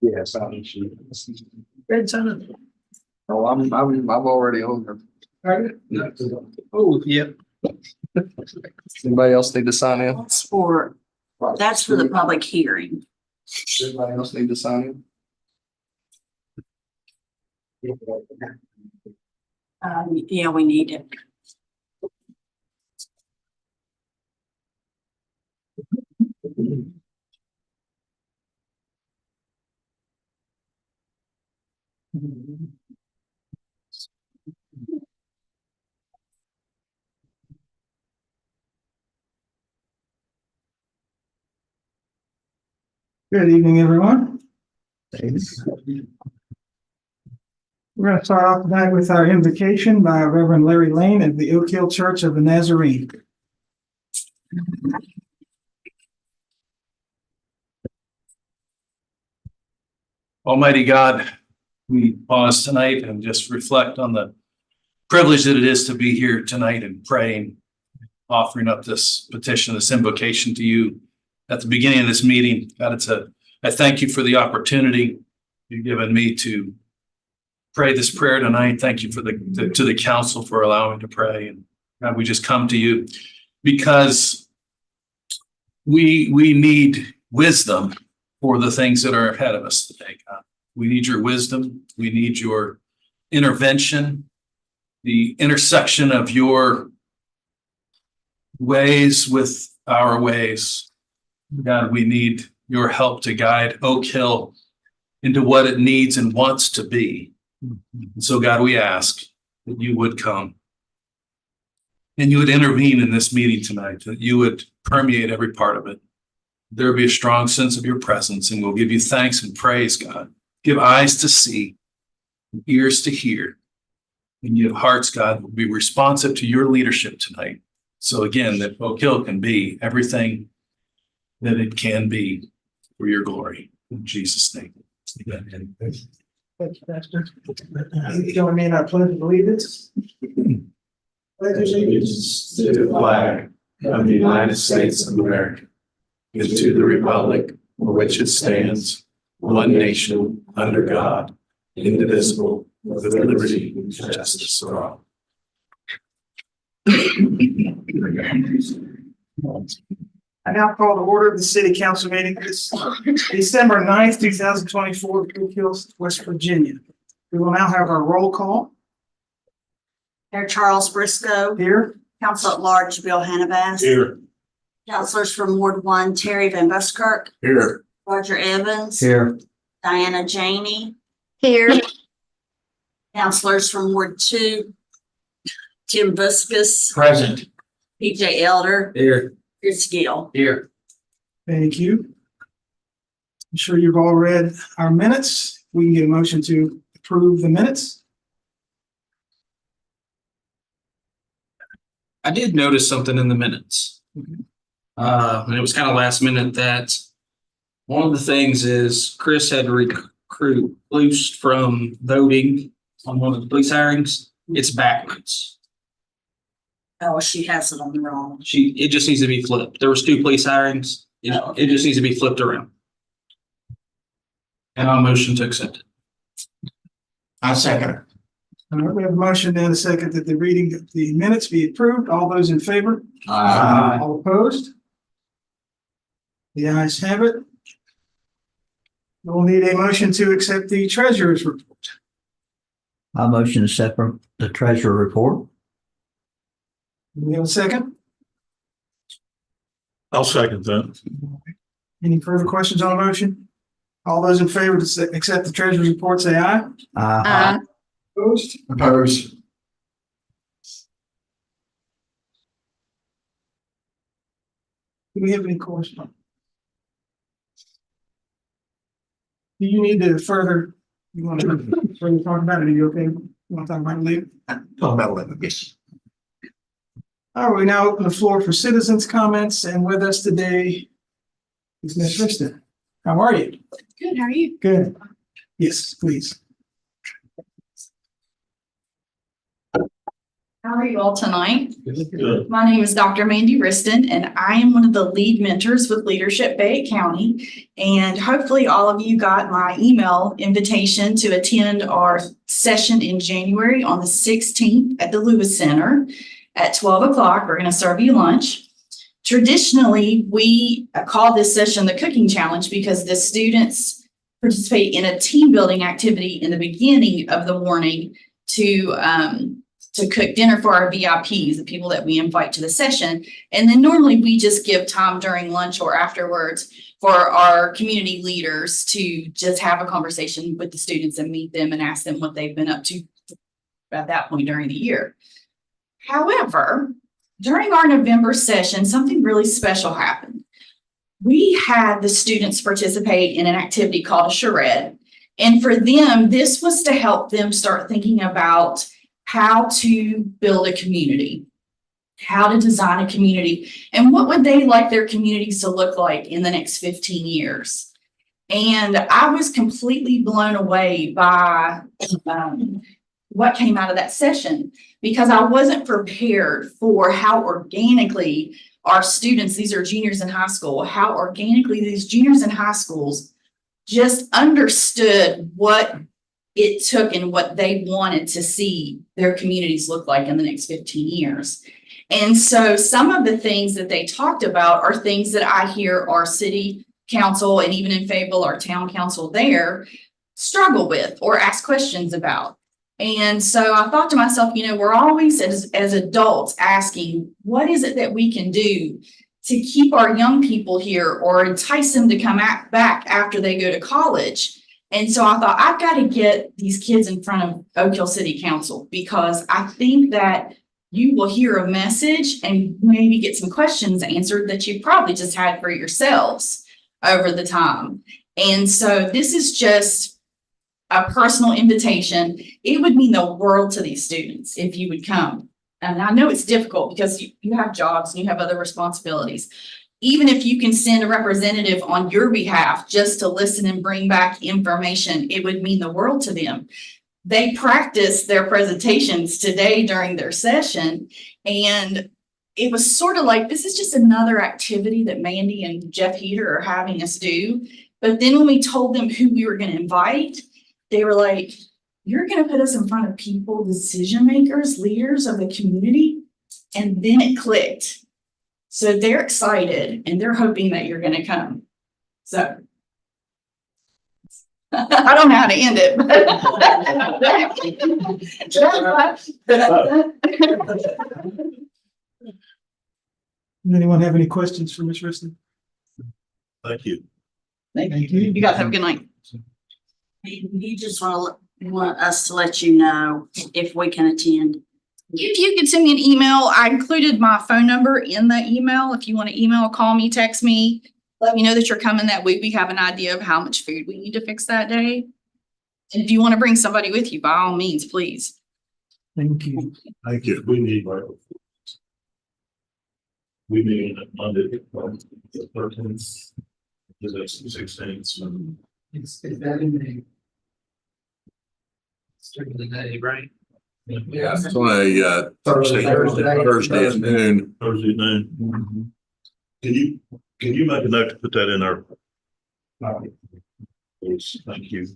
Yes, Red Son. oh, I'm already on there. Oh, yep. Anybody else need to sign in? That's for the public hearing. Anybody else need to sign in? Yeah, we need it. Good evening, everyone. We're going to start off tonight with our invocation by Reverend Larry Lane of the Oak Hill Church of the Nazarene. Almighty God, we pause tonight and just reflect on the privilege that it is to be here tonight and praying, offering up this petition, this invocation to you at the beginning of this meeting. God, I thank you for the opportunity you've given me to pray this prayer tonight. Thank you to the council for allowing me to pray. And God, we just come to you because we need wisdom for the things that are ahead of us today, God. We need your wisdom. We need your intervention, the intersection of your ways with our ways. God, we need your help to guide Oak Hill into what it needs and wants to be. And so, God, we ask that you would come and you would intervene in this meeting tonight, that you would permeate every part of it. There be a strong sense of your presence, and we'll give you thanks and praise, God. Give eyes to see, ears to hear, and give hearts, God, will be responsive to your leadership tonight. So again, that Oak Hill can be everything that it can be for your glory. In Jesus' name. Amen. Thank you, Pastor. Join me in our pledge of allegiance. Pledge Allegiance to the flag of the United States of America and to the republic for which it stands, one nation, under God, indivisible, with liberty and justice for all. I now call to order the city council meeting this December 9th, 2024, Oak Hill, West Virginia. We will now have our roll call Mayor Charles Briscoe, here. Council at Large Bill Hannibal, Here. Councilors from Ward 1 Terry Van Buskirk, Here. Roger Evans, Here. Diana Janey, Here. Councilors from Ward 2 Tim Buskus, Present. PJ Elder, Here. Chris Gill. Here. Thank you. I'm sure you've all read our minutes. We can get a motion to approve the minutes. I did notice something in the minutes. And it was kind of last minute that one of the things is Chris had recused from voting on one of the police hirings. It's backwards. Oh, she has it on the wrong. It just needs to be flipped. There was 2 police hirings. It just needs to be flipped around. And I'll motion to accept it. I second it. All right, we have a motion and a second that the reading of the minutes be approved. All those in favor? Aye. All opposed? The ayes have it. We'll need a motion to accept the treasurer's report. I motion to separate the treasurer report. Do we have a second? I'll second that. Any further questions on the motion? All those in favor to accept the treasurer's report, say aye. Aye. Opposed? Opposed. Do we have any correspondence? Do you need to further, you want to further talk about it? Are you okay? You want to talk about it later? Talk about 11, yes. All right, we now open the floor for citizens' comments, and with us today is Ms. Rista. How are you? Good. How are you? Good. Yes, please. How are you all tonight? Good. My name is Dr. Mandy Riston, and I am one of the lead mentors with Leadership Fayette County. And hopefully all of you got my email invitation to attend our session in January on the 16th at the Lewis Center at 12 o'clock. We're going to serve you lunch. Traditionally, we call this session the Cooking Challenge because the students participate in a team building activity in the beginning of the morning to cook dinner for our VIPs, the people that we invite to the session. And then normally we just give time during lunch or afterwards for our community leaders to just have a conversation with the students and meet them and ask them what they've been up to at that point during the year. However, during our November session, something really special happened. We had the students participate in an activity called a charrette. And for them, this was to help them start thinking about how to build a community, how to design a community, and what would they like their communities to look like in the next 15 years. And I was completely blown away by what came out of that session, because I wasn't prepared for how organically our students, these are juniors in high school, how organically these juniors in high schools just understood what it took and what they wanted to see their communities look like in the next 15 years. And so some of the things that they talked about are things that I hear our city council and even in Fayetteville, our town council there struggle with or ask questions about. And so I thought to myself, you know, we're always as adults asking, what is it that we can do to keep our young people here or entice them to come back after they go to college? And so I thought, I've got to get these kids in front of Oak Hill City Council, because I think that you will hear a message and maybe get some questions answered that you probably just had for yourselves over the time. And so this is just a personal invitation. It would mean the world to these students if you would come. And I know it's difficult because you have jobs and you have other responsibilities. Even if you can send a representative on your behalf just to listen and bring back information, it would mean the world to them. They practiced their presentations today during their session, and it was sort of like, this is just another activity that Mandy and Jeff Heater are having us do. But then when we told them who we were going to invite, they were like, you're going to put us in front of people, decision makers, leaders of the community. And then it clicked. So they're excited and they're hoping that you're going to come. So I don't know how to end it. Anyone have any questions for Ms. Riston? Thank you. Thank you. You guys have a good night. You just want us to let you know if we can attend. If you could send me an email, I included my phone number in the email. If you want to email, call me, text me, let me know that you're coming that week. We have an idea of how much food we need to fix that day. And if you want to bring somebody with you, by all means, please. Thank you. Thank you. We need. We need Monday, the 13th. Is it 16th? Is that in the? It's during the day, right? Yeah. It's on a Thursday at noon. Thursday noon. Can you make a note to put that in our? Please, thank you.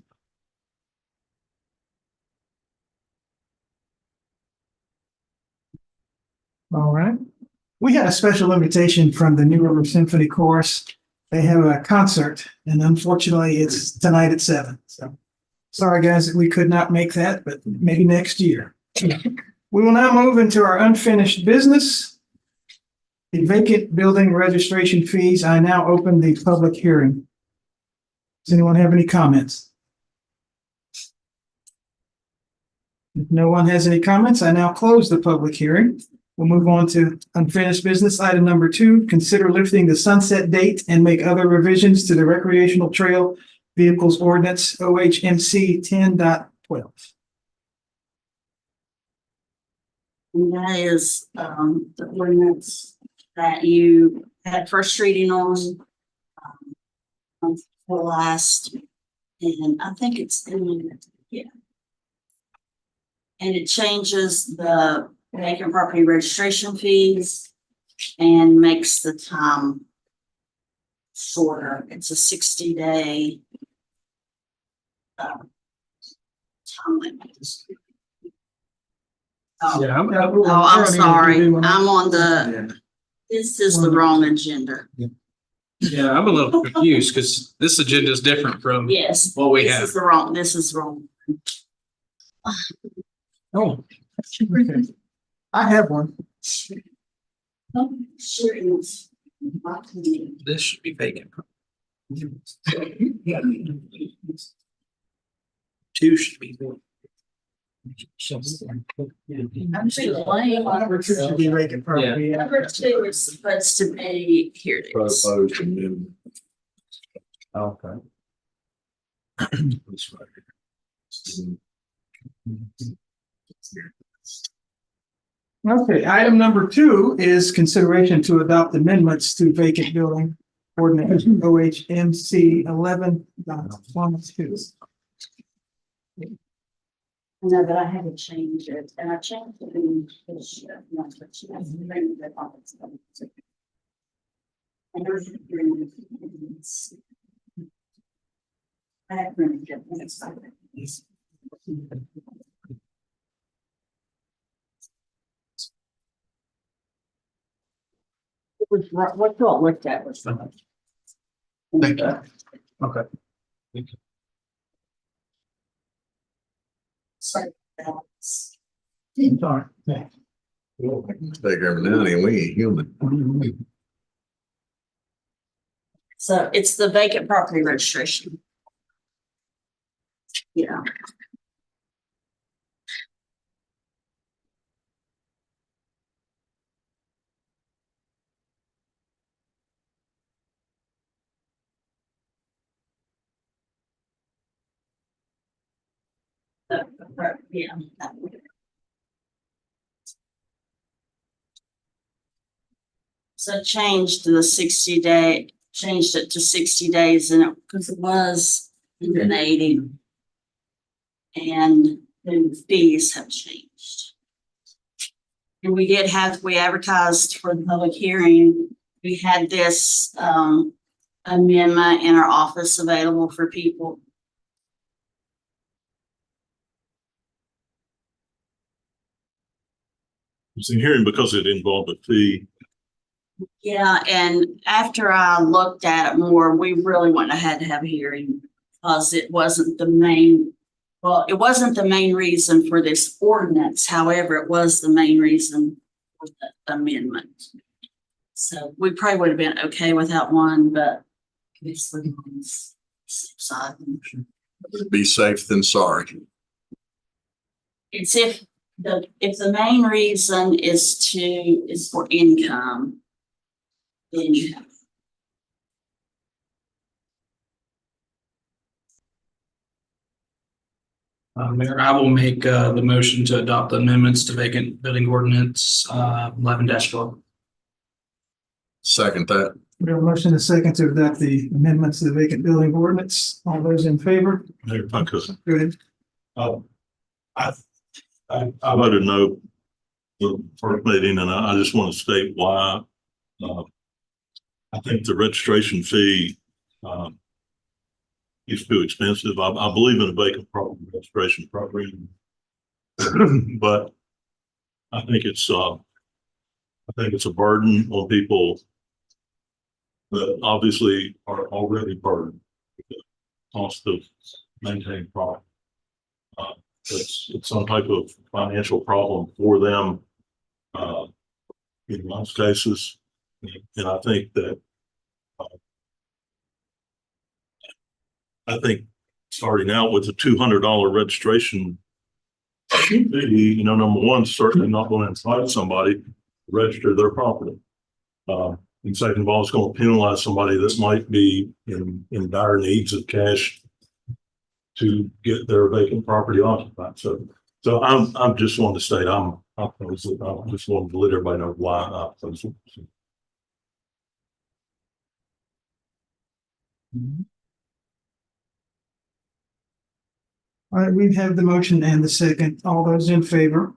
All right. We had a special invitation from the New River Symphony Chorus. They have a concert, and unfortunately it's tonight at 7. So sorry, guys, that we could not make that, but maybe next year. We will now move into our unfinished business. The vacant building registration fees. I now open the public hearing. Does anyone have any comments? If no one has any comments, I now close the public hearing. We'll move on to unfinished business. Item number 2, consider lifting the sunset date and make other revisions to the recreational trail vehicles ordinance OHMC 10.12. And that is the ordinance that you had first reading on the last, and I think it's in, yeah. And it changes the vacant property registration fees and makes the time shorter. It's a 60-day time limit. Oh, I'm sorry. I'm on this is the wrong agenda. Yeah, I'm a little confused because this agenda is different from Yes. what we This have. is the wrong, this is wrong. Oh. Okay. I have one. Sure is. This should be vacant. Two should be. I'm sure Elaine. Number two should be vacant property. Number two is supposed to be, here it is. Proposed amendment. Okay. That's right. Okay, item number two is consideration to adopt amendments to vacant building ordinance OHMC 11.12. No, but I had to change it, and I changed it in this year. Not that she has to bring it up. And there's a green. I have to get this. It was right, what you all looked at was. Thank you. Okay. Sorry. That's- Sorry. Take every now and then, we ain't human. So it's the vacant property registration. Yeah. Yeah. So changed the 60-day, changed it to 60 days and it, because it was 180. And the fees have changed. And we did have, we advertised for the public hearing. We had this amendment in our office available for people. It's a hearing because it involved a fee. Yeah, and after I looked at it more, we really wouldn't have had to have a hearing because it wasn't the main, well, it wasn't the main reason for this ordinance. However, it was the main reason for the amendment. So we probably would have been okay without one, but obviously on this side. Be safe than sorry. It's if the main reason is for income, then you have. Mayor, I will make the motion to adopt the amendments to vacant building ordinance 11-12. Second that. We have a motion and a second to adopt the amendments to the vacant building ordinance. All those in favor? Mayor, if I could, Go ahead. I voted no the first meeting, and I just want to state why. I think the registration fee is too expensive. I believe in a vacant property registration program, but I think it's a burden on people that obviously are already burdened with the cost of maintaining property. It's some type of financial problem for them in most cases. And I think that starting out with a $200 registration fee, number one, certainly not going to entice somebody to register their property. And second of all, it's going to penalize somebody that might be in dire needs of cash to get their vacant property occupied. So I'm just wanting to state I'm opposed. I just wanted to let everybody know why I'm opposed. All right, we have the motion and the second. All those in favor?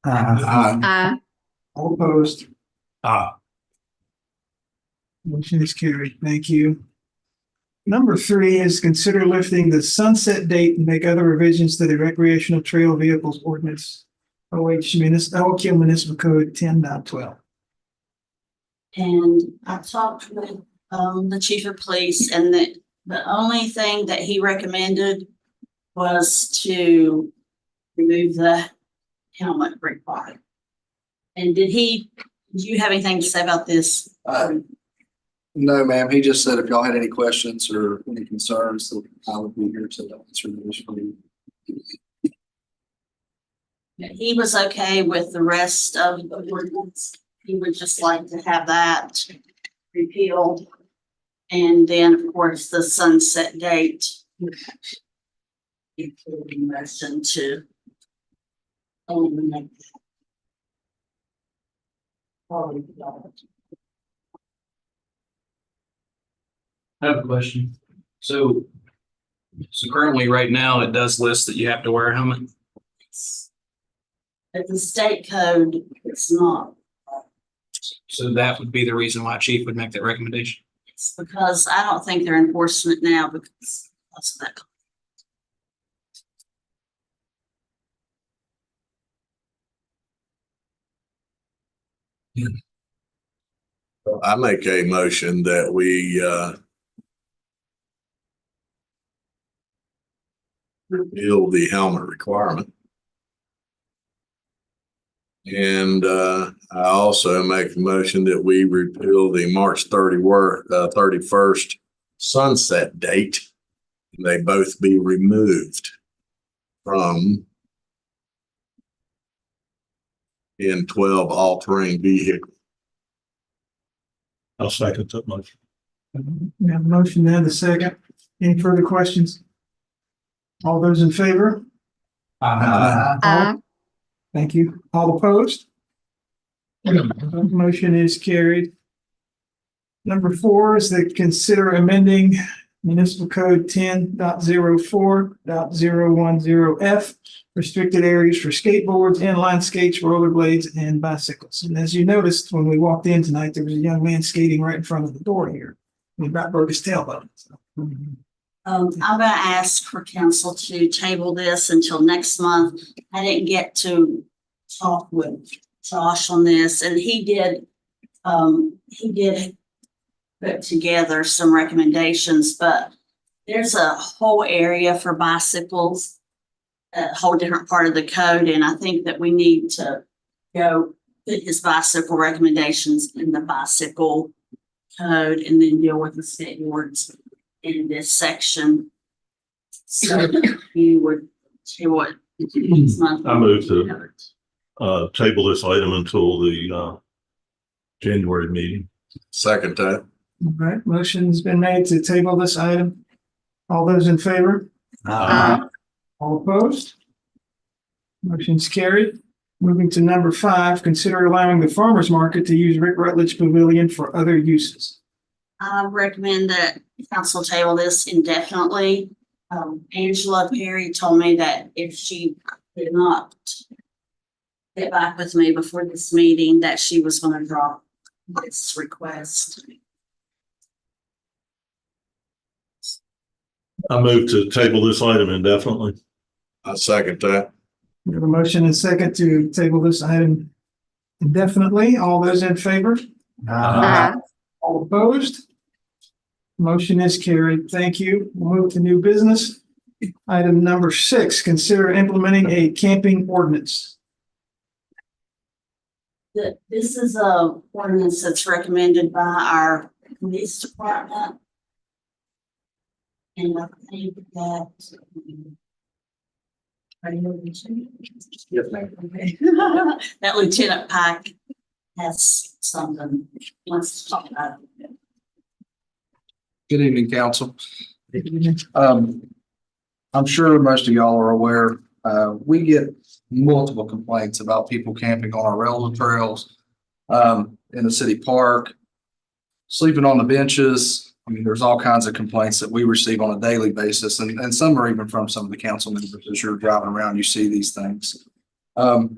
Aye. All opposed? Ah, Motion is carried. Thank you. Number 3 is consider lifting the sunset date and make other revisions to the recreational trail vehicles ordinance. OQ Municipal Code 10.12. And I talked with, the chief of police, and the only thing that he recommended was to remove the helmet requirement. And do you have anything to say about this? no, ma'am. He just said if y'all had any questions or any concerns, that I would be here to answer those for you. He was okay with the rest of the ordinance. He would just like to have that repealed. And then, of course, the sunset date. Including motion to eliminate. I have a question. So currently, right now, it does list that you have to wear a helmet. But the state code, it's not. So that would be the reason why chief would make that recommendation. It's because I don't think they're enforcing it now because of that. I make a motion that we, repeal the helmet requirement. And, I also make a motion that we repeal the March 31st sunset date. They both be removed from N12 all-terrain vehicle. I'll second that motion. We have a motion and a second. Any further questions? All those in favor? Thank you. All opposed? Motion is carried. Number 4 is to consider amending Municipal Code 10.04.010F, restricted areas for skateboards, inline skates, rollerblades, and bicycles. And as you noticed, when we walked in tonight, there was a young man skating right in front of the door here. He about broke his tailbone. So. I'm gonna ask for council to table this until next month. I didn't get to talk with Josh on this, and he did put together some recommendations, but there's a whole area for bicycles, a whole different part of the code, and I think that we need to go put his bicycle recommendations in the bicycle code and then deal with the skateboards in this section. So you would say what? Next month? I move to table this item until the January meeting. Second that. All right, motion's been made to table this item. All those in favor? All opposed? Motion's carried. Moving to number 5, consider allowing the farmer's market to use Rick Rutledge Pavilion for other uses. I recommend that council table this indefinitely. Angela Perry told me that if she did not get back with me before this meeting, that she was going to drop this request. I move to table this item indefinitely. I second that. We have a motion and second to table this item indefinitely. All those in favor? All opposed? Motion is carried. Thank you. We'll move to new business. Item number 6, consider implementing a camping ordinance. This is a ordinance that's recommended by our police department. And I think that. Are you moving to? Yes, ma'am. Okay. That Lieutenant Pike has something he wants to talk about. Good evening, council. I'm sure most of y'all are aware, we get multiple complaints about people camping on our railroad trails, in the city park, sleeping on the benches. I mean, there's all kinds of complaints that we receive on a daily basis, and some are even from some of the council members. As you're driving around, you see these things. I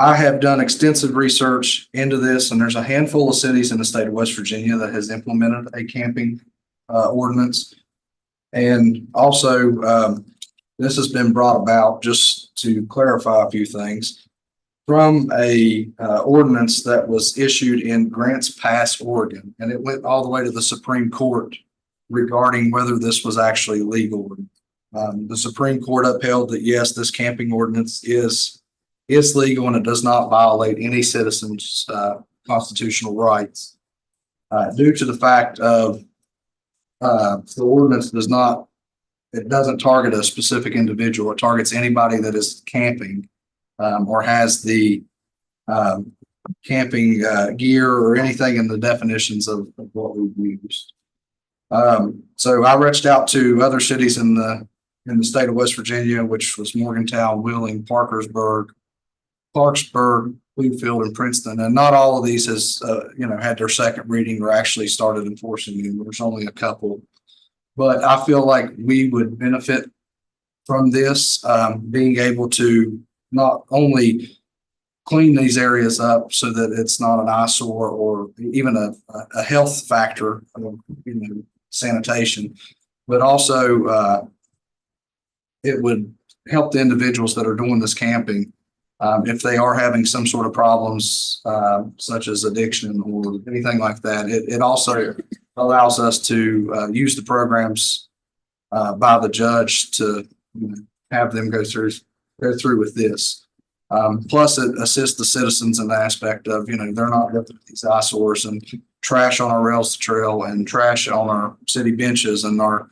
I have done extensive research into this, and there's a handful of cities in the state of West Virginia that has implemented a camping ordinance. And also, this has been brought about, just to clarify a few things, from a ordinance that was issued in Grants Pass, Oregon, and it went all the way to the Supreme Court regarding whether this was actually legal. The Supreme Court upheld that, yes, this camping ordinance is legal and it does not violate any citizen's constitutional rights. Due to the fact of the ordinance doesn't target a specific individual. It targets anybody that is camping or has the camping gear or anything in the definitions of what we've used. So I reached out to other cities in the state of West Virginia, which was Morgantown, Wheeling, Parkersburg, Clarksburg, Bluefield, and Princeton. And not all of these has, had their second reading or actually started enforcing them. There's only a couple. But I feel like we would benefit from this, being able to not only clean these areas up so that it's not an eyesore or even a health factor, sanitation, but also it would help the individuals that are doing this camping if they are having some sort of problems such as addiction or anything like that. It also allows us to use the programs by the judge to have them go through with this. Plus, it assists the citizens in the aspect of, they're not looking at these eyesores and trash on our rails to trail and trash on our city benches, and our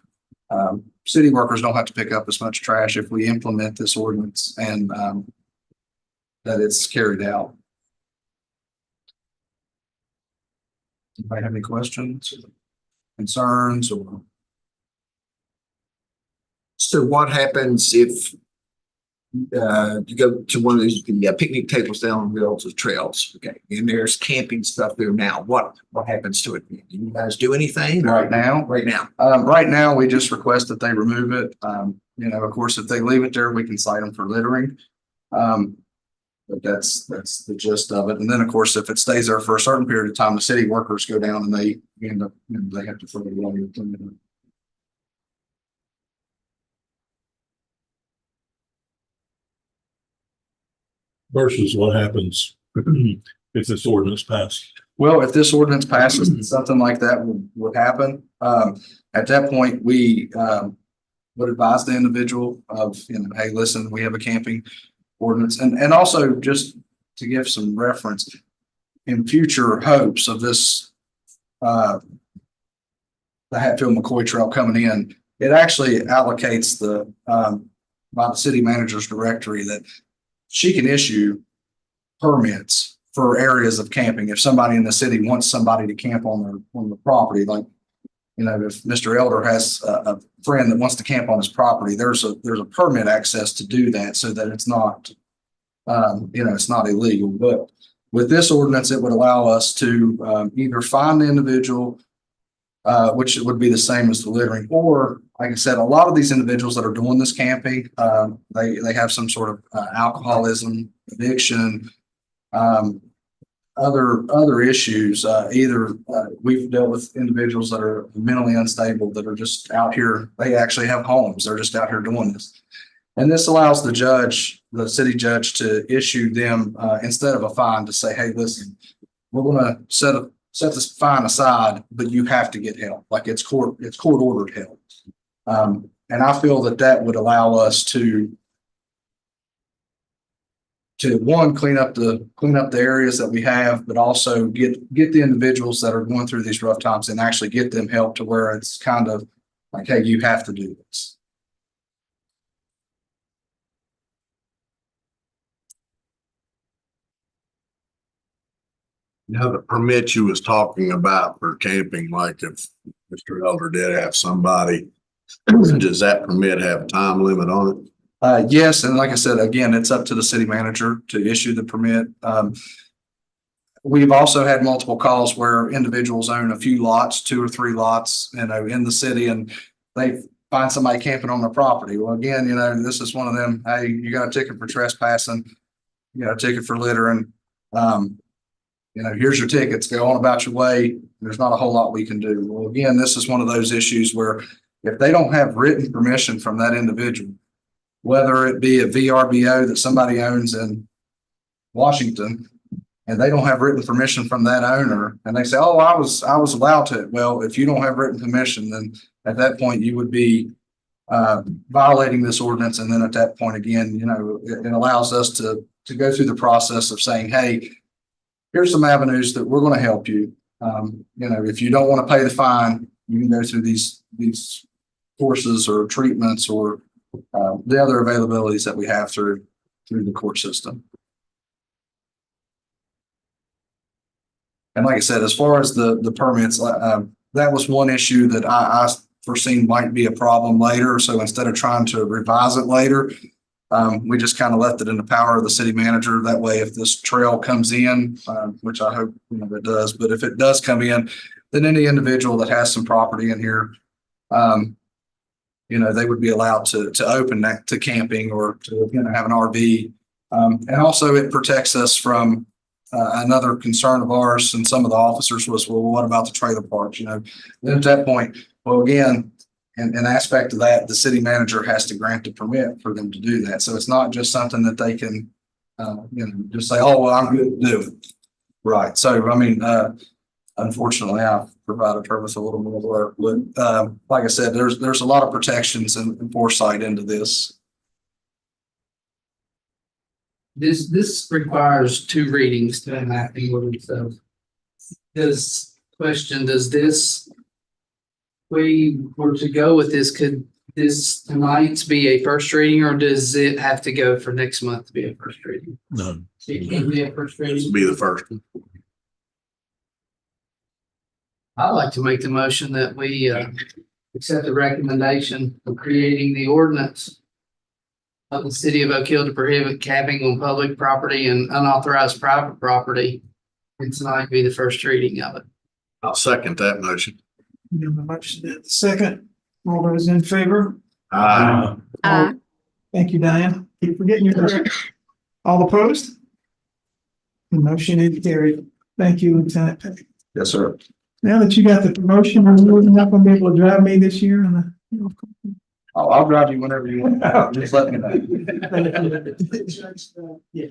city workers don't have to pick up as much trash if we implement this ordinance and that it's carried out. Anybody have any questions, concerns, or? So what happens if you go to one of these picnic tables down the rails of trails, okay, and there's camping stuff there now? What happens to it? Do you guys do anything Right now? Right now. Right now, we just request that they remove it. Of course, if they leave it there, we can cite them for littering. But that's the gist of it. And then, of course, if it stays there for a certain period of time, the city workers go down and they end up, they have to throw it away or clean it up. Versus what happens if this ordinance passes? Well, if this ordinance passes, something like that would happen. At that point, we would advise the individual of, hey, listen, we have a camping ordinance. And also, just to give some reference, in future hopes of this, the Hatfield McCoy Trail coming in, it actually allocates by the city manager's directory that she can issue permits for areas of camping. If somebody in the city wants somebody to camp on the property, like, if Mr. Elder has a friend that wants to camp on his property, there's a permit access to do that so that it's not, it's not illegal. But with this ordinance, it would allow us to either find the individual, which would be the same as the littering, or, like I said, a lot of these individuals that are doing this camping, they have some sort of alcoholism, addiction, other issues. Either we've dealt with individuals that are mentally unstable that are just out here. They actually have homes. They're just out here doing this. And this allows the city judge to issue them, instead of a fine, to say, hey, listen, we're going to set this fine aside, but you have to get help. Like it's court ordered help. And I feel that would allow us to one, clean up the areas that we have, but also get the individuals that are going through these rough times and actually get them help to where it's kind of like, hey, you have to do this. Now, the permit you was talking about for camping, like if Mr. Elder did have somebody, does that permit have a time limit on it? Yes, and like I said, again, it's up to the city manager to issue the permit. We've also had multiple calls where individuals own a few lots, 2 or 3 lots, in the city, and they find somebody camping on their property. Well, again, this is one of them. Hey, you got a ticket for trespassing. you know, a ticket for littering. You know, here's your tickets, go on about your way. There's not a whole lot we can do. Well, again, this is one of those issues where if they don't have written permission from that individual, whether it be a VRBO that somebody owns in Washington, and they don't have written permission from that owner, and they say, oh, I was allowed to. Well, if you don't have written permission, then at that point you would be violating this ordinance. And then at that point, again, you know, it allows us to go through the process of saying, hey, here's some avenues that we're going to help you. You know, if you don't want to pay the fine, you can go through these courses or treatments or the other availabilities that we have through the court system. And like I said, as far as the permits, that was one issue that I foreseen might be a problem later. So instead of trying to revise it later, we just kind of left it in the power of the city manager. That way, if this trail comes in, which I hope, you know, it does, but if it does come in, then any individual that has some property in here, you know, they would be allowed to open that to camping or to, you know, have an RV. And also it protects us from another concern of ours and some of the officers was, well, what about the trailer parks? You know, then at that point, well, again, an aspect of that, the city manager has to grant a permit for them to do that. So it's not just something that they can, you know, just say, oh, well, I'm good to do it. Right. So, I mean, unfortunately, I've provided her with a little more work, but like I said, there's a lot of protections and foresight into this. This requires 2 readings to enact the ordinance. So does this, we were to go with this, could this tonight's be a first reading or does it have to go for next month to be a first reading? No, It can be a first reading. this will be the first. I'd like to make the motion that we accept the recommendation of creating the ordinance of the city of Oak Hill to prohibit camping on public property and unauthorized private property. And tonight be the first reading of it. I'll second that motion. We have a motion and a second. All those in favor? Thank you, Diane. Keep forgetting your name. All opposed? The motion is carried. Thank you, Lieutenant Petty. Yes, sir. Now that you got the promotion, are you not going to be able to drive me this year? I'll drive you whenever you want. Just let me know. Yeah.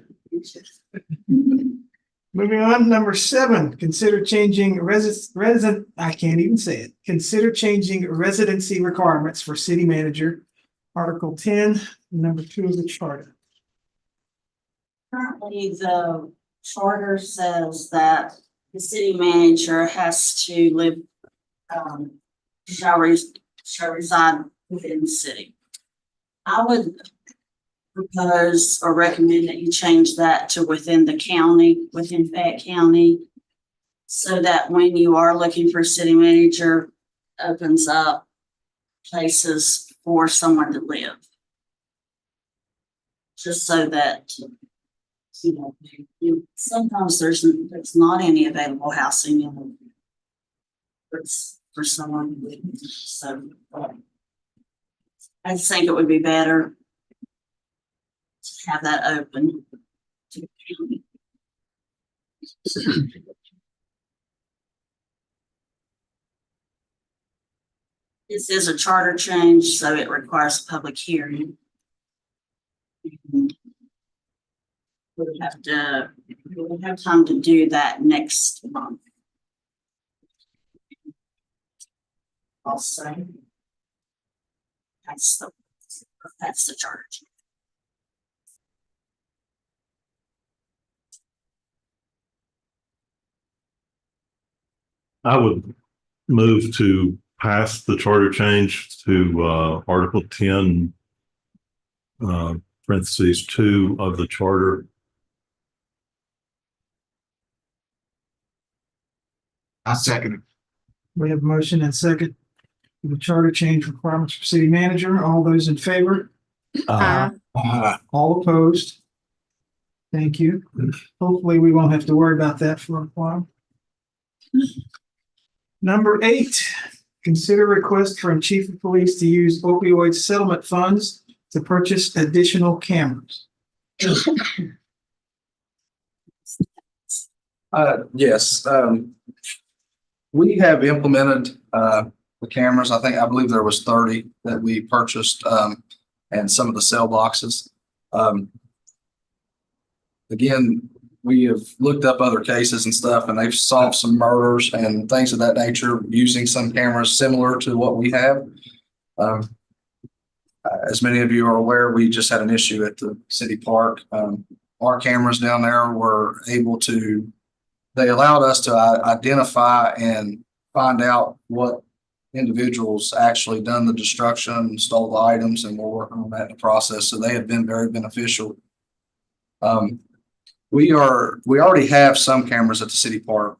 Moving on, number 7, consider changing I can't even say it. Consider changing residency requirements for city manager. Article 10, number 2 of the charter. Currently, the charter says that the city manager has to live, shall reside within the city. I would propose or recommend that you change that to within the county, within Fayette County, so that when you are looking for a city manager, opens up places for someone to live. Just so that, you know, sometimes there's not any available housing in for someone to live. So I just think it would be better to have that open to the county. This is a charter change, so it requires a public hearing. We would have time to do that next month. Also, that's the charge. I would move to pass the charter change to Article 10, parentheses 2 of the charter. I second it. We have a motion and second. The charter change requirements for city manager. All those in favor? All opposed? Thank you. Hopefully we won't have to worry about that for a while. Number 8, consider request from chief of police to use opioid settlement funds to purchase additional cameras. Yes, we have implemented, the cameras. I believe there was 30 that we purchased, and some of the cell boxes. Again, we have looked up other cases and stuff, and they've solved some murders and things of that nature using some cameras similar to what we have. As many of you are aware, we just had an issue at the city park. Our cameras down there were able to, they allowed us to identify and find out what individuals actually done the destruction, stole the items, and we're working on that in the process. So they have been very beneficial. We already have some cameras at the city park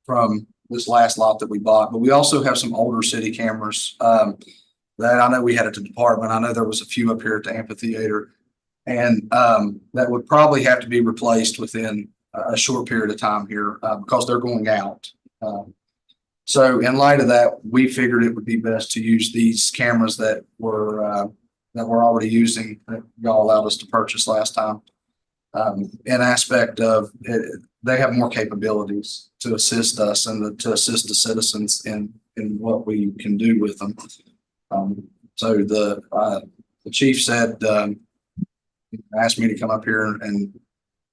from this last lot that we bought, but we also have some older city cameras that I know we had at the department. I know there was a few up here at the amphitheater, and that would probably have to be replaced within a short period of time here because they're going out. So in light of that, we figured it would be best to use these cameras that we're already using that y'all allowed us to purchase last time. An aspect of it, they have more capabilities to assist us and to assist the citizens in what we can do with them. So the chief said, asked me to come up here and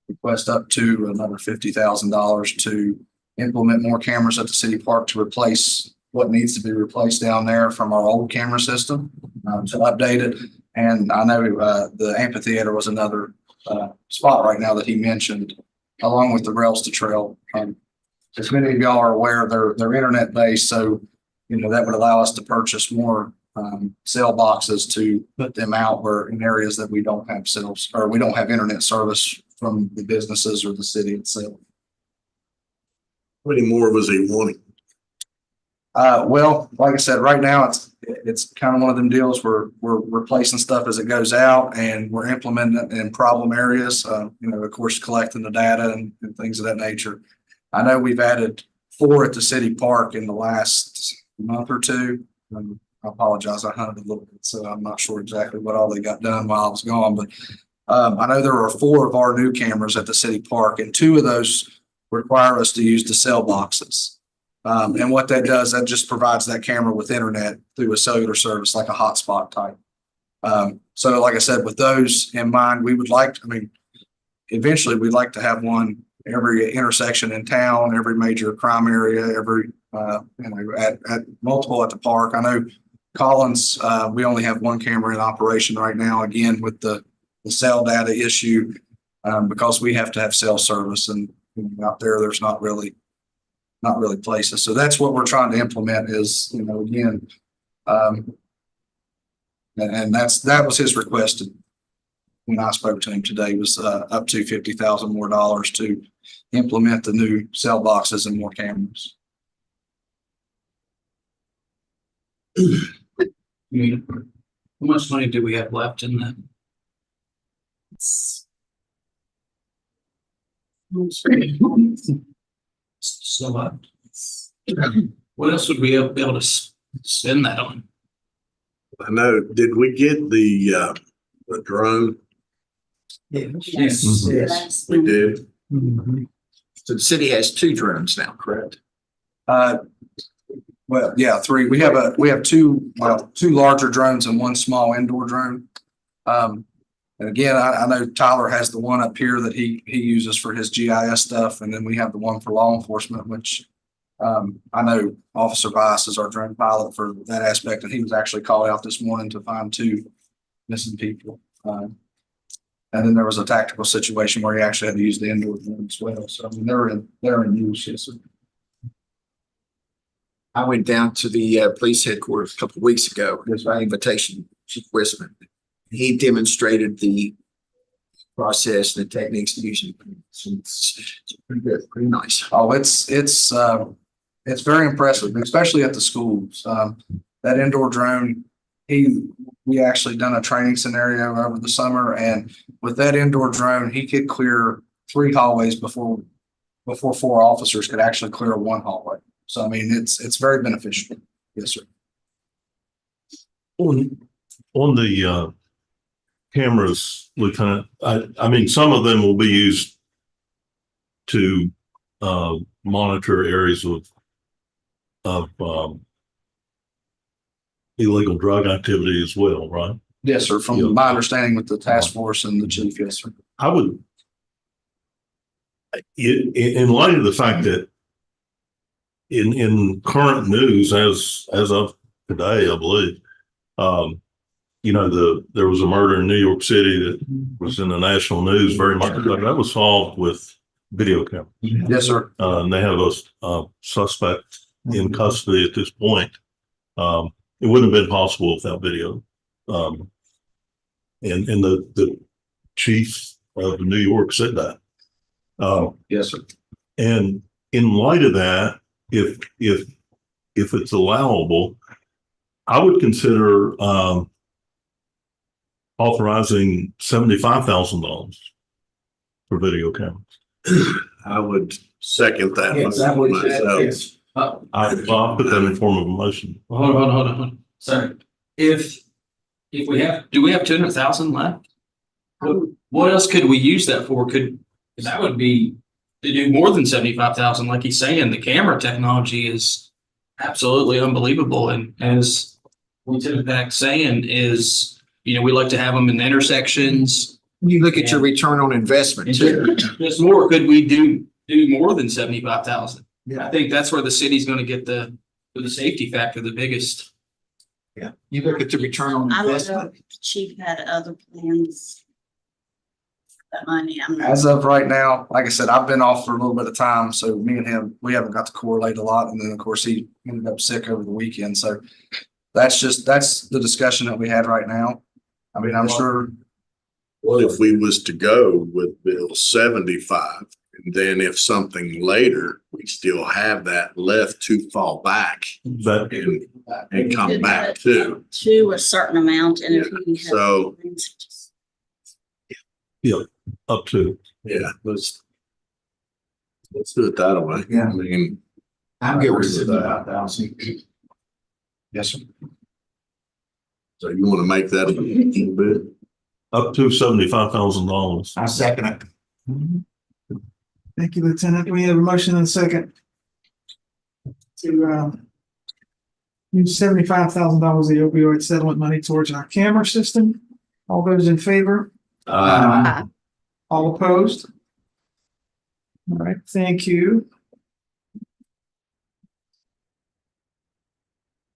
request up to another $50,000 to implement more cameras at the city park to replace what needs to be replaced down there from our old camera system, to update it. And I know the amphitheater was another spot right now that he mentioned, along with the rails to trail. As many of y'all are aware, they're internet based, so that would allow us to purchase more cell boxes to put them out where in areas that we don't have cells or we don't have internet service from the businesses or the city itself. How many more was he wanting? Well, like I said, right now it's kind of one of them deals where we're replacing stuff as it goes out and we're implementing it in problem areas, of course, collecting the data and things of that nature. I know we've added 4 at the city park in the last month or two. I apologize. I hunted a little bit, so I'm not sure exactly what all they got done while I was gone, but I know there are 4 of our new cameras at the city park, and 2 of those require us to use the cell boxes. And what that does, that just provides that camera with internet through a cellular service, like a hotspot type. So like I said, with those in mind, we would eventually we'd like to have one every intersection in town, every major crime area, every, at multiple at the park. I know Collins, we only have 1 camera in operation right now, again, with the cell data issue, because we have to have cell service, and out there's not really places. So that's what we're trying to implement is, again, and that was his request when I spoke to him today, was up to $50,000 more to implement the new cell boxes and more cameras. How much money do we have left in that? So what else would we be able to spend that on? I know, did we get the drone? Yes. Yes. We did. Mhm. So the city has 2 drones now, correct? Well, yeah, 3. We have 2 larger drones and 1 small indoor drone. And again, I know Tyler has the one up here that he uses for his GIS stuff, and then we have the one for law enforcement, which I know Officer Bias is our drone pilot for that aspect, and he was actually called out this morning to find 2 missing people. And then there was a tactical situation where he actually had to use the indoor drone as well. So they're in use. Yes, sir. I went down to the police headquarters a couple of weeks ago. It was by invitation, Chief Westman. He demonstrated the process and the techniques to use it. It's pretty good, pretty nice. Oh, it's very impressive, especially at the schools. That indoor drone, we actually done a training scenario over the summer, and with that indoor drone, he could clear 3 hallways before 4 officers could actually clear 1 hallway. So it's very beneficial. Yes, sir. On the cameras, Lieutenant, some of them will be used to monitor areas of illegal drug activity as well, right? Yes, sir. Yeah. From my understanding with the task force and the chief, yes, sir. I would, in light of the fact that in current news as of today, I believe, you know, there was a murder in New York City that was in the national news very much. That was solved with video camera. Yes, sir. And they have a suspect in custody at this point. It wouldn't have been possible without video. And the chief of New York said that. Yes, sir. And in light of that, if it's allowable, I would consider authorizing $75,000 for video cameras. I would second that. Yes, I would, myself. yes. I'll put that in form of a motion. Hold on. Sorry. If we have, do we have 200,000 left? What else could we use that for? That would be to do more than 75,000, like he's saying. The camera technology is absolutely unbelievable. And as Lieutenant Pack's saying is, you know, we like to have them in intersections. You look at your return on investment too. Just more, could we do more than 75,000? Yeah. I think that's where the city's gonna get the safety factor the biggest. Yeah, you look at the return on I don't know investment. if the chief had other plans. That money, I'm not. As of right now, like I said, I've been off for a little bit of time, so me and him, we haven't got to correlate a lot. And then, of course, he ended up sick over the weekend. So that's the discussion that we had right now. I mean, I'm sure. What if we was to go with Bill 75? And then if something later, we still have that left to fall back That and come back to. To a certain amount and if he had. So- up to. Yeah, let's do it that way. Yeah. I mean, I'm good with agree with that. 75,000. Yes, sir. so you want to make that a little bit? Up to $75,000. I second it. Thank you, Lieutenant. We have a motion and a second to use $75,000 of the opioid settlement money towards our camera system. All those in favor? All opposed? All right, thank you.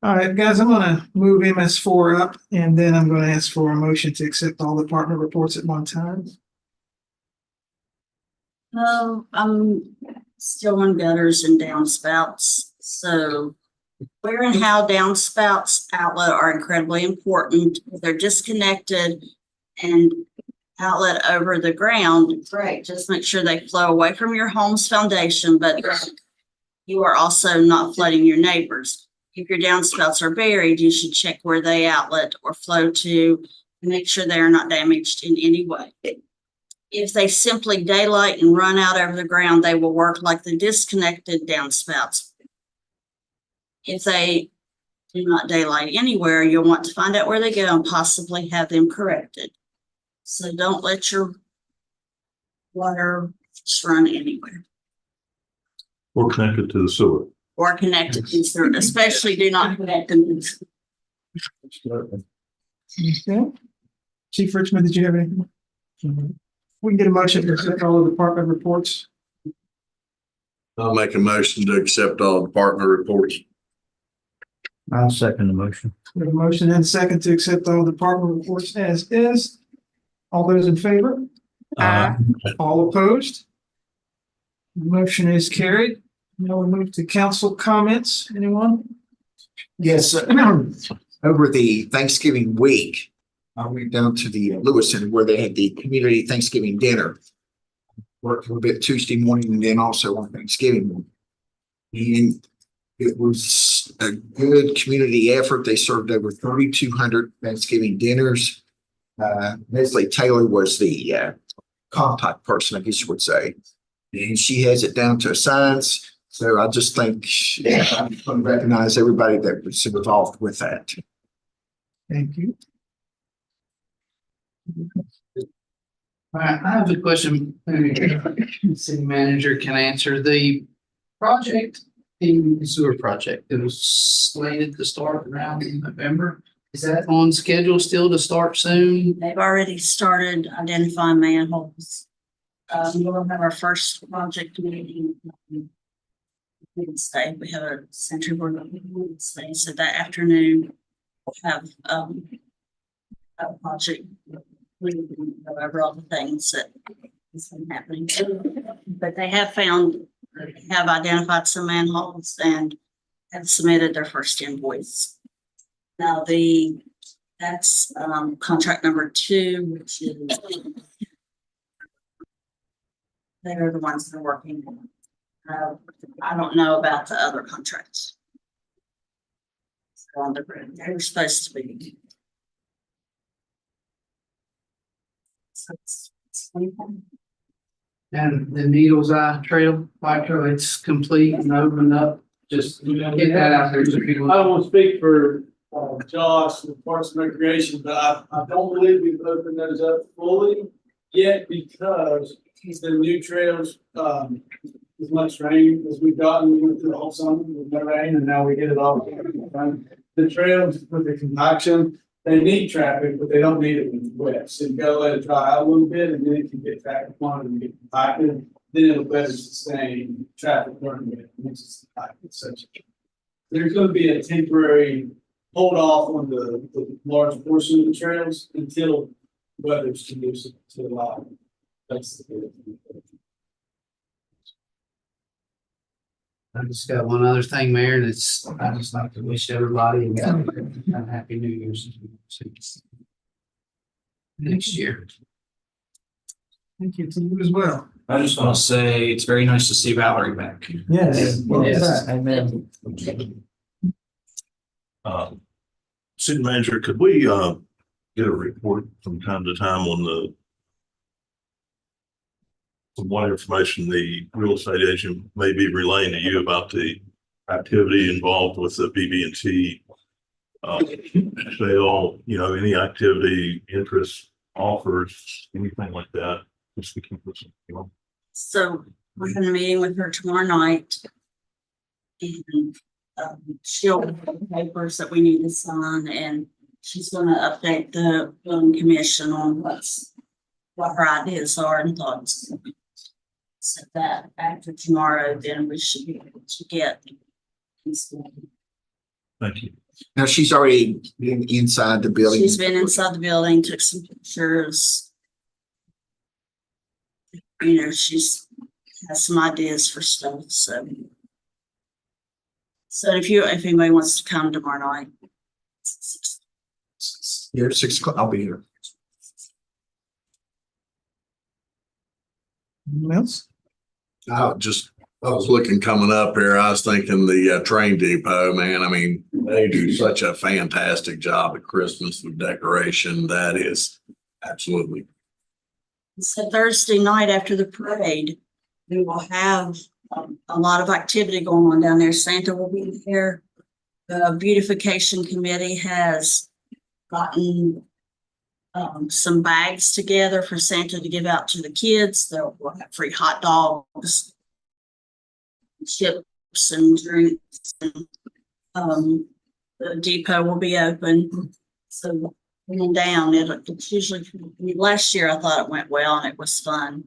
All right, guys, I'm gonna move MS4 up and then I'm gonna ask for a motion to accept all department reports at one time. No, I'm still on gutters and downspouts, so where and how downspouts outlet are incredibly important. If they're disconnected and outlet over the ground, great, just make sure they flow away from your home's foundation, but you are also not flooding your neighbors. If your downspouts are buried, you should check where they outlet or flow to and make sure they are not damaged in any way. If they simply daylight and run out over the ground, they will work like the disconnected downspouts. If they do not daylight anywhere, you'll want to find out where they go and possibly have them corrected. So don't let your water just run anywhere Or connected to the sewer. or connected to sewer, especially do not connect them. Okay. Chief Richmond, did you have anything? We can get a motion to accept all the department reports. I'll make a motion to accept all department reports. I'll second the motion. We have a motion and a second to accept all department reports as is. All those in favor? All opposed? The motion is carried. Now we move to council comments. Anyone? Yes, over the Thanksgiving week, I went down to the Lewis Center where they had the community Thanksgiving dinner. Worked a little bit Tuesday morning and then also on Thanksgiving morning. And it was a good community effort. They served over 3,200 Thanksgiving dinners. Leslie Taylor was the contact person, I guess you would say. And she has it down to a science. So I just think I want to recognize everybody that was involved with that. Thank you. All right, I have a question, maybe the city manager can answer. The project, the sewer project, it was slated to start around in November. Is that on schedule still to start soon? They've already started identifying manholes. We'll have our first project meeting Wednesday. We have a century board meeting Wednesday, so that afternoon we'll have a project. We can go over all the things that has been happening. But they have identified some manholes and have submitted their first invoice. Now that's contract number 2, which is they're the ones that are working. I don't know about the other contracts. So they're supposed to be. So it's And the Needles Eye Trail, bike trail, it's complete and opened up. Just get that out there so people. I don't want to speak for Josh and Parks and Recreation, but I don't believe we've opened those up fully yet because the new trails, as much rain as we've gotten, we went through the whole summer with no rain and now we get it all. The trails with the compaction, they need traffic, but they don't need it when it's wet. So you gotta let it dry out a little bit and then it can get traffic on it and get compacted. Then it'll better sustain traffic during it. There's gonna be a temporary hold off on the large portion of the trails until weather's conducive to allow. That's the. I just got one other thing, Mayor, and it's, I just like to wish everybody a happy New Year's. Next year. Thank you to you as well. I just want to say it's very nice to see Valerie back. Yes. Yes, amen. City manager, could we, get a report from time to time on what information the real estate agent may be relaying to you about the activity involved with the BB&T sale, any activity, interest, offers, anything like that, just to keep us, So we're having a meeting with her tomorrow night. And she'll have the papers that we need to sign, and she's gonna update the building commission on what her ideas are and thoughts. So that after tomorrow, then we should be able to get. Thank you. Now, she's already been inside the building. She's been inside the building, took some pictures. She's has some ideas for stuff, so. So if anybody wants to come tomorrow night. Here, 6 o'clock, I'll be here. Anyone else? I was looking coming up here, I was thinking the train depot, man, I mean, they do such a fantastic job at Christmas with decoration. That is absolutely. So Thursday night after the parade, we will have a lot of activity going on down there. Santa will be there. The beautification committee has gotten some bags together for Santa to give out to the kids. They'll have free hot dogs, chips and drinks. The depot will be open. So going down, it's usually, last year I thought it went well and it was fun.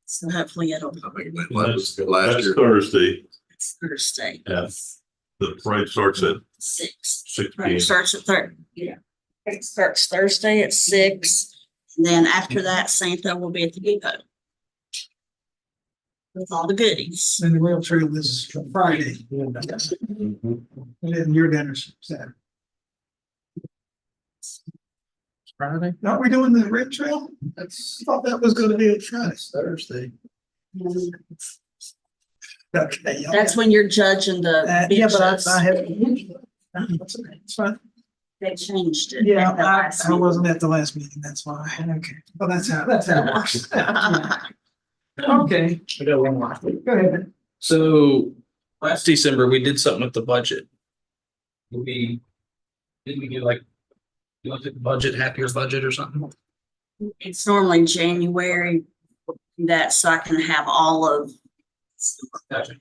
So hopefully I think it went last year. Thursday. It's Thursday. Yes. The parade starts at 6. 6 Right, p.m. starts at it starts Thursday at 6. And then after that, Santa will be at the depot with all the goodies. And the rail trail is Friday. And then your dinner's Saturday. Friday? Aren't we doing the rail trail? I thought that was gonna be on Friday. Thursday. Okay. That's when you're judging the. Yeah, but benches. I have. It's fine. They changed it. Yeah, at the last I meeting. wasn't at the last meeting, that's why. Okay. Well, that's how it works. Okay. I got one more. Go ahead. So last December, we did something with the budget. Didn't we do like, you looked at the budget, happier budget or something? It's normally January, that so I can have all of. Gotcha.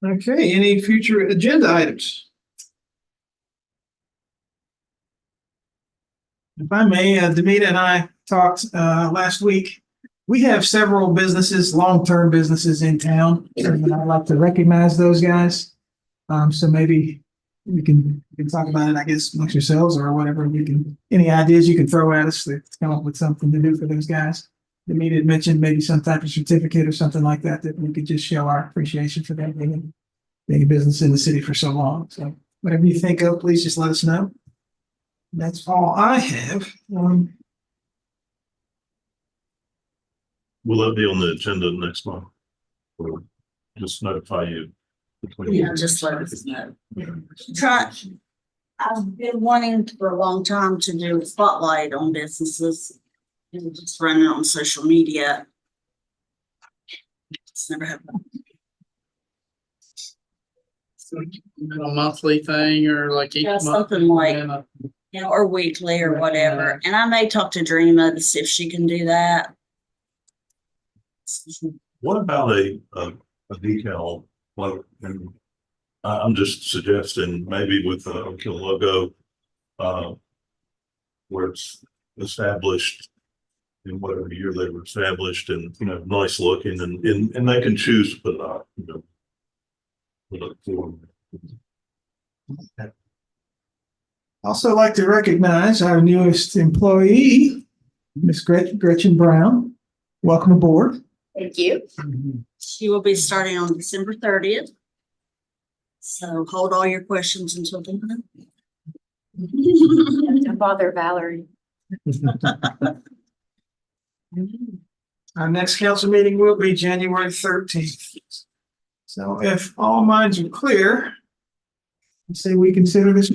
Okay, any future agenda items? If I may, Demita and I talked last week. We have several businesses, long-term businesses in town, and I'd like to recognize those guys. So maybe we can talk about it, I guess, amongst yourselves or whatever. Any ideas you can throw at us to come up with something to do for those guys. Demita had mentioned maybe some type of certificate or something like that, that we could just show our appreciation for them being a business in the city for so long. So whatever you think of, please just let us know. That's all I have. Will that be on the agenda next month? Or just notify you? Yeah, just let us know. I've been wanting for a long time to do a spotlight on businesses and just run it on social media. It's never happened. A monthly thing or like each Yeah, month? something like, or weekly or whatever. And I may talk to Dreama to see if she can do that. What about a decal, like, and I'm just suggesting maybe with a Oak Hill logo, where it's established in whatever year they were established and, nice looking and they can choose to put it up, put it forward. Also like to recognize our newest employee, Miss Gretchen Brown. Welcome aboard. Thank you. She will be starting on December 30th. So hold all your questions until then. Don't bother Valerie. Our next council meeting will be January 13th. So if all minds are clear, I say we consider this meeting